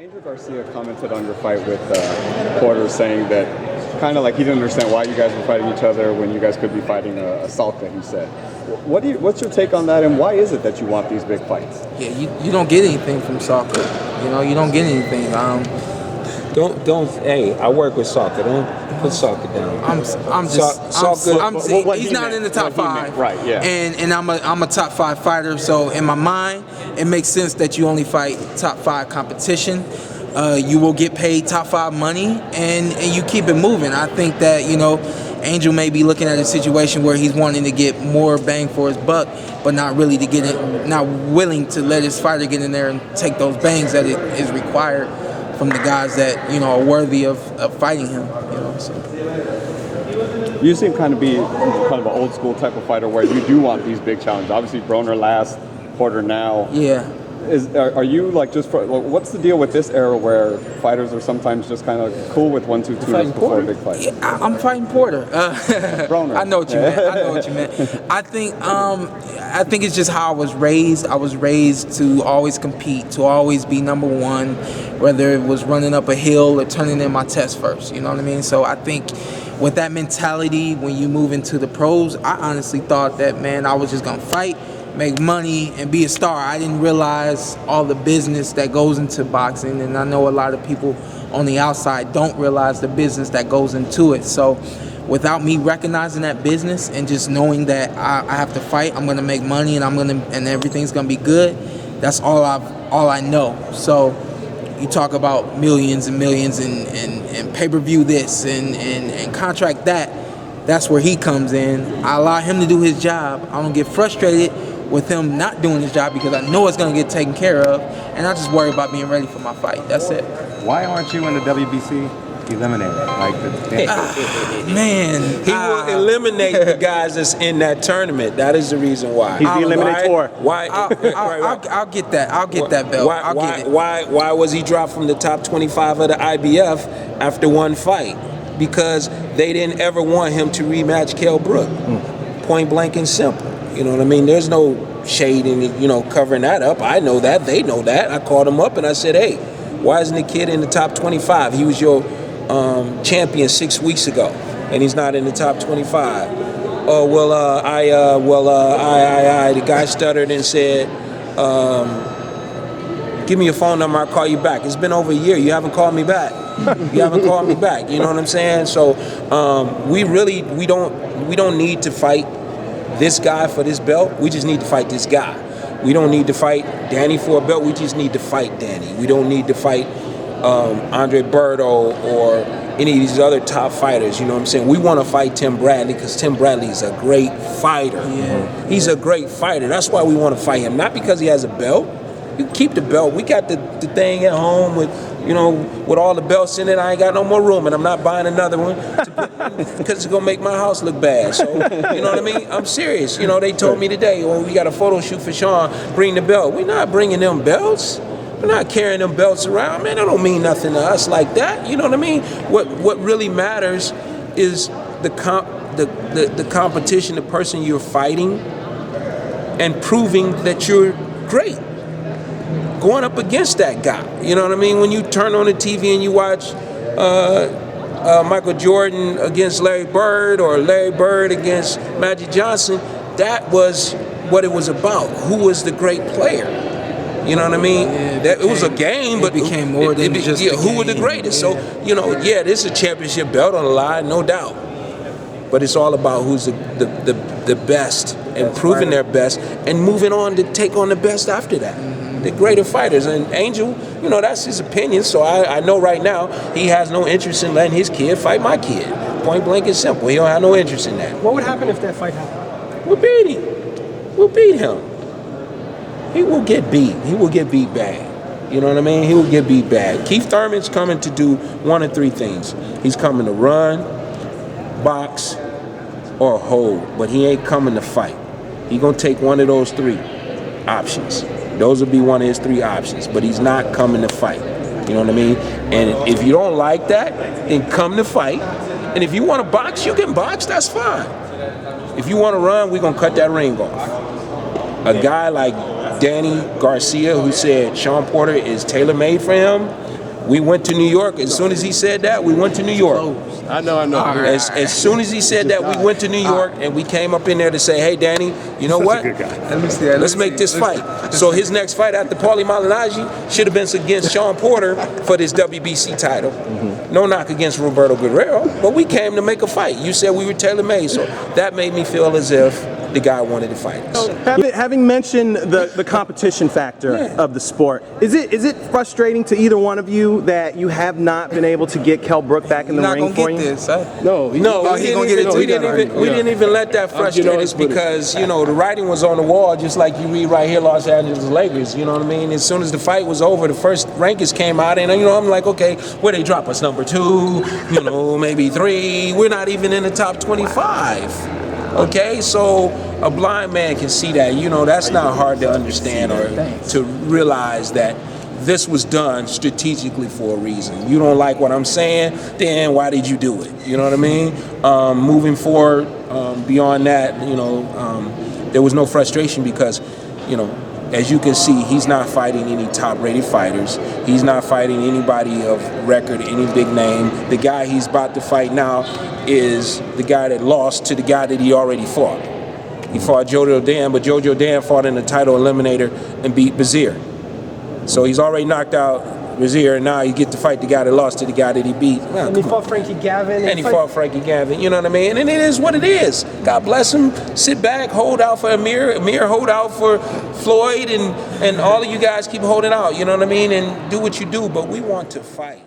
Angel Garcia commented on your fight with Porter, saying that kind of like he didn't understand why you guys were fighting each other when you guys could be fighting a Salka, he said. What's your take on that, and why is it that you want these big fights? Yeah, you don't get anything from Salka. You know, you don't get anything. Hey, I work with Salka. Don't put Salka down. He's not in the top five. Right, yeah. And I'm a top 5 fighter, so in my mind, it makes sense that you only fight top 5 competition. You will get paid top 5 money, and you keep it moving. I think that, you know, Angel may be looking at a situation where he's wanting to get more bang for his buck, but not really to get it, not willing to let his fighter get in there and take those bangs that it is required from the guys that, you know, are worthy of fighting him. You know, so. You seem kind of an old school type of fighter where you do want these big challenges. Obviously, Broner last, Porter now. Yeah. Are you like what's the deal with this era where fighters are sometimes just kind of cool with 1-2-2 before a big fight? Yeah, I'm fighting Porter. Broner. I know what you meant. I think it's just how I was raised. I was raised to always compete, to always be number one, whether it was running up a hill or turning in my test first. You know what I mean? So I think with that mentality, when you move into the pros, I honestly thought that, man, I was just gonna fight, make money, and be a star. I didn't realize all the business that goes into boxing, and I know a lot of people on the outside don't realize the business that goes into it. So without me recognizing that business and just knowing that I have to fight, I'm gonna make money, and everything's gonna be good, that's all I know. So you talk about millions and millions and pay-per-view this and contract that. That's where he comes in. I allow him to do his job. I don't get frustrated with him not doing his job because I know it's going to get taken care of, and I just worry about being ready for my fight. That's it. Why aren't you in the WBC eliminated? Man, he will eliminate the guys that's in that tournament. That is the reason why. He's the eliminator. Why? I'll get that. I'll get that belt. I'll get it. Why was he dropped from the top 25 of the IBF after one fight? Because they didn't ever want him to rematch Kell Brook. Point blank and simple. You know what I mean? There's no shade in it, you know, covering that up. I know that. They know that. I called him up and I said, hey, why isn't the kid in the top 25? He was your champion 6 weeks ago, and he's not in the top 25. Oh, the guy stuttered and said, give me your phone number, I'll call you back. It's been over a year. You haven't called me back. You haven't called me back. You know what I'm saying? So we don't need to fight this guy for this belt. We just need to fight this guy. We don't need to fight Danny for a belt. We just need to fight Danny. We don't need to fight Andre Berto or any of these other top fighters. You know what I'm saying? We want to fight Tim Bradley because Tim Bradley is a great fighter. Yeah. He's a great fighter. That's why we want to fight him. Not because he has a belt. You keep the belt. We got the thing at home with, you know, with all the belts in it. I ain't got no more room, and I'm not buying another one because it's gonna make my house look bad. So, you know what I mean? I'm serious. You know, they told me today, well, we got a photo shoot for Shawn. Bring the belt. We're not bringing them belts. We're not carrying them belts around, man. That don't mean nothing to us like that. You know what I mean? What really matters is the competition, the person you're fighting, and proving that you're great. Going up against that guy. You know what I mean? When you turn on the TV and you watch Michael Jordan against Larry Bird or Larry Bird against Magic Johnson, that was what it was about. Who was the great player? You know what I mean? Yeah, it was a game, but it became more than just a who was the game. greatest? Yeah. So, you know, yeah, this is a championship belt on the line, no doubt. But it's all about who's the best and proving their best and moving on to take on the best after that. The greater fighters. And Angel, you know, that's his opinion, so I know right now he has no interest in letting his kid fight my kid. Point blank and simple. He don't have no interest in that. What would happen if that fight happened? We'll beat him. We'll beat him. He will get beat. He will get beat bad. You know what I mean? He will get beat bad. Keith Thurman's coming to do one of three things. He's coming to run, box, or hold, but he ain't coming to fight. He gonna take one of those three options. Those will be one of his three options, but he's not coming to fight. You know what I mean? And if you don't like that, then come to fight. And if you want to box, you can box, that's fine. If you want to run, we're going to cut that ring off. A guy like Danny Garcia, who said Shawn Porter is tailor-made for him, We went to New York. As soon as he said that, we went to New York. I know. As soon as he said that, we went to New York and we came up in there to say, hey, Danny, you know what? Good guy. Let me see that. Let's make this fight. So his next fight after Paulie Malignaggi should have been against Shawn Porter for this WBC title. No knock against Roberto Guerrero, but we came to make a fight. You said we were tailor-made, so that made me feel as if the guy wanted to fight us. Having mentioned the competition factor of the sport, is it frustrating to either one of you that you have not been able to get Kell Brook back in the You're ring not for gonna you? get this, huh? No, We we didn't even let that frustrate us because, you know, the writing was on the wall, just like you read right here, Los Angeles Lakers, you know what I mean? As soon as the fight was over, the first rankings came out, and, you know, I'm like, okay, where they drop us? Number 2, you know, maybe 3. We're not even in the top 25. Okay, so a blind man can see that. You know, that's not hard to understand or to realize that this was done strategically for a reason. You don't like what I'm saying, then why did you do it? You know what I mean? Moving forward, beyond that, you know, there was no frustration because, you know, as you can see, he's not fighting any top-rated fighters. He's not fighting anybody of record, any big name. The guy he's about to fight now is the guy that lost to the guy that he already fought. He fought Jojo Dan, but Jojo Dan fought in the title eliminator and beat Bazir. So he's already knocked out Bazir, and now you get to fight the guy that lost to the guy that he beat. Well, And he fought Frankie Gavin. and he fought Frankie Gavin, you know what I mean? And it is what it is. God bless him. Sit back, hold out for Amir. Amir, hold out for Floyd, and all of you guys keep holding out, you know what I mean? And do what you do, but we want to fight.